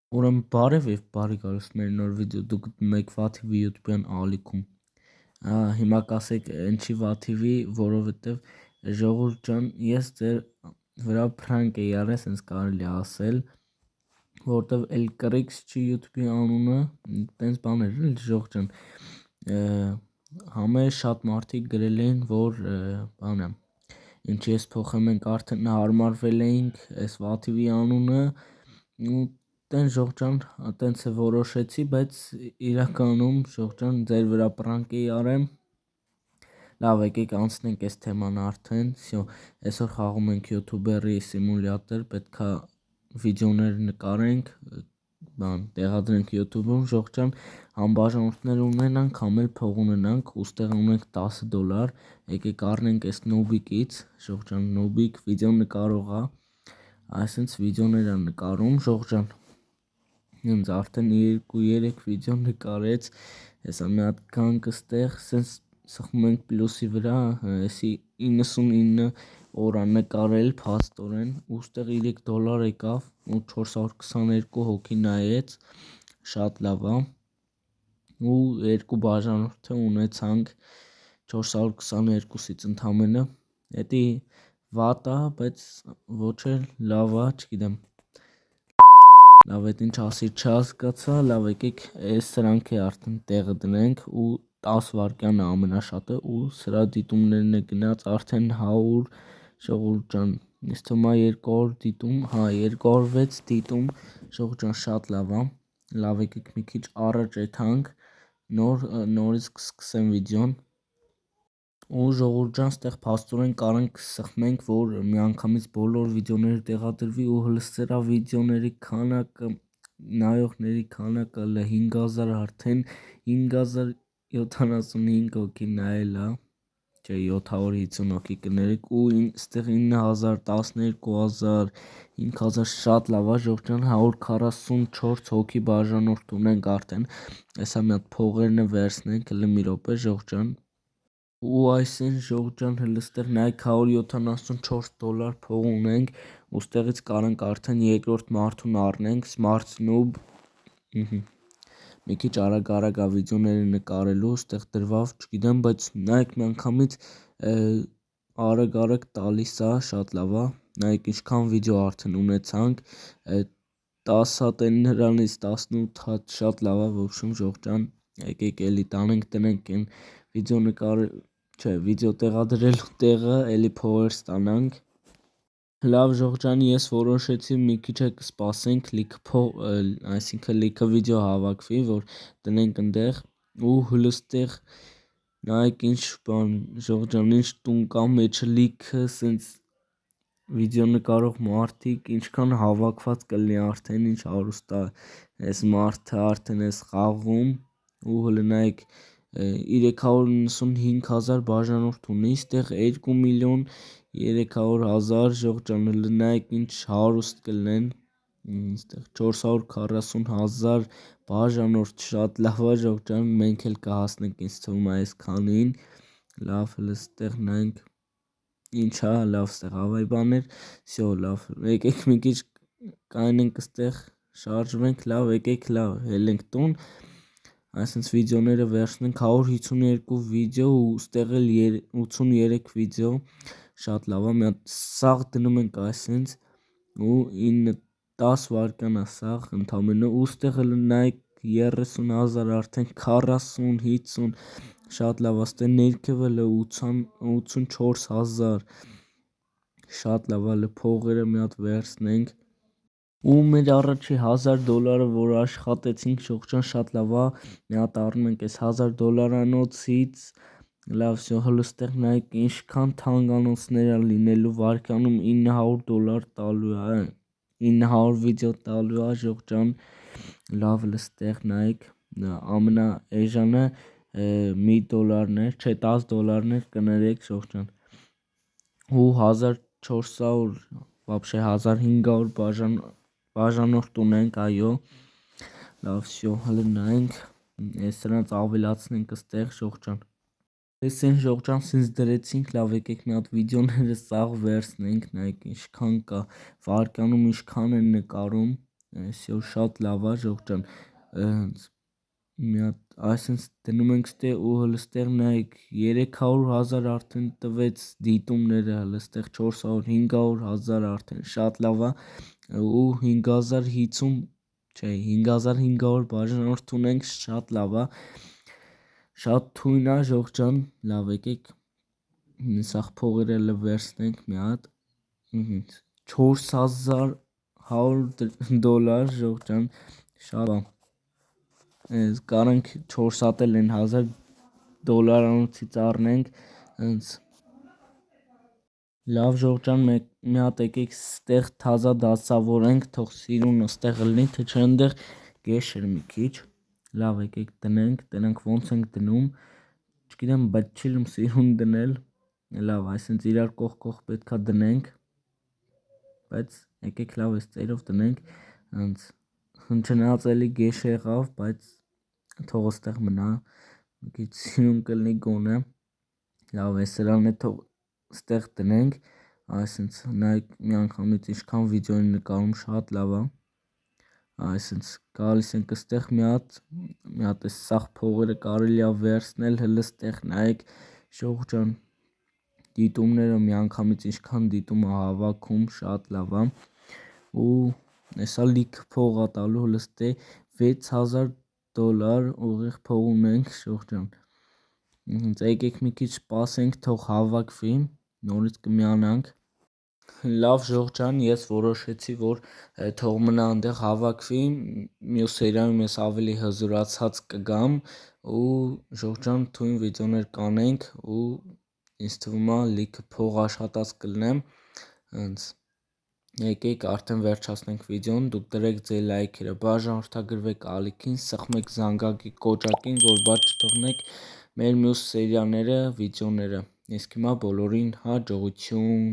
Ուրեմն բարև եւ բարի գալուստ մեր նոր վիդեո, դուք գտնում եք Վաթիվի YouTube-յան ալիքում։ Հիմա կասեք ինչի Վաթիվի, որովհետեւ ժողովուրդ ջան, ես ձեր վրա prank էի արել, sense կարելի է ասել, որովհետեւ էլ կռիքս չի YouTube-ի անունը, տենց բաներ էլ ժողովուրդ ջան, համե շատ մարդիկ գրել էին, որ բանը, ինչի ես փոխեմ ենք արդեն հարմարվել էինք այս Վաթիվի անունը ու տեն ժողովուրդ ջան, տենց է որոշեցի, բայց իրականում ժողովուրդ ջան, ձեր վրա prank էի արեմ։ Լավ, եկեք անցնենք այս թեման արդեն, всё, այսօր խաղում ենք յութուբերի սիմուլյատոր, պետքա վիդեոներ նկարենք, բան, տեղադրենք YouTube-ում, ժողովուրդ ջան, համ բաժանորդներ ունենանք, համ էլ փող ունենանք, ուստեղ ունենք $10, եկեք առնենք այս նոբիկից, ժողովուրդ ջան, նոբիկ վիդեո նկարող է, այսինքն վիդեոներ է նկարում, ժողովուրդ ջան, ինձ արդեն 2-3 վիդեո նկարեց, հեսա մի հատ կանք ստեղ, սենց սխում ենք պլյուսի վրա, էսի 99 օր է նկարել փաստորեն, ու ստեղ $3 եկավ ու 422 հոգի նայեց, շատ լավ է, ու երկու բաժանորդ ունեցանք 422-ից ընդամենը, էդի վատ է, բայց ոչ էլ լավ է, չգիտեմ, լավ էդ ինչ ասի չհասկացա, լավ եկեք սրանք է արդեն տեղը դնենք ու 10 վայրկյան է ամենաշատը ու սրա դիտումներն է գնաց արդեն 100, ժողովուրդ ջան, ինձ թվում է 200 դիտում, հա 206 դիտում, ժողովուրդ ջան, շատ լավ է, լավ եկեք մի քիչ առաջ եթանք, նորից կսկսեմ վիդեոն, ու ժողովուրդ ջան, ստեղ փաստորեն կարանք սխմենք, որ միանգամից բոլոր վիդեոները տեղադրվի ու հլսերա վիդեոների քանակը, նայողների քանակը 5000 արդեն 5075 հոգի նայել է, չէ 750 հոգի կներեք ու ստեղ 9000, 12000, 5000 շատ լավ է, ժողովուրդ ջան, 144 հոգի բաժանորդ ունենք արդեն, հեսա մի հատ փողերն վերցնենք, հլը մի րոպե, ժողովուրդ ջան, ու այսինքն ժողովուրդ ջան, հլը ստեղ նայեք $174 փող ունենք, ու ստեղից կարանք արդեն երկրորդ մարդուն առնենք, Smart Noob, մի քիչ արագ-արագ է վիդեոները նկարելու, ստեղ դրվավ, չգիտեմ, բայց նայեք միանգամից արագ-արագ տալիս է, շատ լավ է, նայեք ինչքան վիդեո արդեն ունեցանք, 10 հատ են նրանից 18 հատ, շատ լավ է, ոբշում ժողովուրդ ջան, եկեք էլի տանենք տնենք են վիդեո նկարել, չէ, վիդեո տեղադրելու տեղը, էլի փողեր ստանանք, լավ ժողովուրդ ջան, ես որոշեցի մի քիչ է կսպասենք, լիքը փող, այսինքն լիքը վիդեո հավաքվի, որ տնենք ընդեղ, ու հլը ստեղ նայեք ինչ բան, ժողովուրդ ջան, ինչ տուն կա մեջը լիքը, սենց վիդեո նկարող մարդիկ, ինչքան հավաքված կլինի արդեն, ինչ հարուստ է այս մարդը արդեն այս խաղում, ու հլը նայեք 395 հազար բաժանորդ ունի, ստեղ 2 միլիոն 300 հազար, ժողովուրդ ջան, հլը նայեք ինչ հարուստ կլինեն, ստեղ 440 հազար բաժանորդ, շատ լավ է, ժողովուրդ ջան, մենք էլ կհասնենք, ինձ թվում է այսքանին, լավ, հլը ստեղ նայենք, ինչ է, լավ ստեղ հավայ բաներ, всё, լավ, եկեք մի քիչ կանենք ստեղ, շարժվենք, լավ, եկեք լավ, հելենք տուն, այսինքն վիդեոները վերցնենք 152 վիդեո ու ստեղ էլ 83 վիդեո, շատ լավ է, մի հատ սաղ դնում ենք այսինքն ու 9-10 վայրկյան է սաղ ընդամենը ու ստեղ էլ նայեք 30 հազար արդեն 40, 50, շատ լավ է, ստեղ ներքևը 84 հազար, շատ լավ է, փողերը մի հատ վերցնենք, ու մեր առաջի $1000, որ աշխատեցինք, ժողովուրդ ջան, շատ լավ է, մի հատ առնում ենք այս $1000-անոցից, լավ, всё, հլը ստեղ նայեք ինչքան թանկանոցներ է լինելու, վայրկյանում $900 տալու է, 900 վիդեո տալու է, ժողովուրդ ջան, լավ, հլը ստեղ նայեք, ամենաէժանը $1, չէ, $10 կներեք, ժողովուրդ ջան, ու 1400, вообще 1500 բաժանորդ ունենք, այո, լավ, всё, հլը նայենք, սրանց ավելացնենք ստեղ, ժողովուրդ ջան, սենց ժողովուրդ ջան, սենց դրեցինք, լավ, եկեք մի հատ վիդեոները սաղ վերցնենք, նայեք ինչքան կա, վայրկյանում ինչքան են նկարում, Այսօր շատ լավ է ժողովրդան, մի հատ այսինքն դնում ենք ստե ու հլստեղ նայեք 300,000 արդեն տվեց դիտումները, հլստեղ 400-500,000 արդեն շատ լավ է ու 5050 չէ 5500 բաժանորդ ունենք, շատ լավ է, շատ թույն է ժողովրդան, լավ եկեք սաղ փողերը վերցնենք մի հատ, $4100 ժողովրդան, շատ է, կարանք 4 հատ էլ են $1000-անոցից առնենք, լավ ժողովրդան, մի հատ եկեք ստեղ թազա դասավորենք, թող սիրուն ստեղ լինի, թե չէ ընդեղ գեշ էր մի քիչ, լավ եկեք դնենք, տենանք ոնց ենք դնում, չգիտեմ, բայց չի լինում սիրուն դնել, լավ, այսինքն իրար կողք պետքա դնենք, բայց եկեք լավ էս ծերով դնենք, չնայած էլի գեշ եղավ, բայց թող ստեղ մնա, մի քիչ սիրուն կլինի գոնե, լավ է սրան է թող ստեղ դնենք, այսինքն նայեք մի անգամից ինչքան վիդեո են նկարում, շատ լավ է, այսինքն գալիս ենք ստեղ մի հատ էս սաղ փողերը կարելի է վերցնել, հլը ստեղ նայեք ժողովրդան, դիտումները մի անգամից ինչքան դիտում է հավաքում, շատ լավ է ու էսա լիքը փող է տալու, հլը ստե $6000 ուղիղ փող ունենք ժողովրդան, եկեք մի քիչ սպասենք թող հավաքվի, նորից կմիանանք, լավ ժողովրդան, ես որոշեցի, որ թող մնա այնտեղ հավաքվի, մյուս սերիայում ես ավելի հզորացած կգամ ու ժողովրդան թույն վիդեոներ կանենք ու ինձ թվում է լիքը փող աշխատած կլինեմ, եկեք արդեն վերջացնենք վիդեոն, դուք դրեք ձեր լայքերը, բաժանորդագրվեք ալիքին, սխմեք զանգակի կոճակին, որ բաց չթողնեք մեր մյուս սերիաները, վիդեոները, իսկ հիմա բոլորին հաջողություն։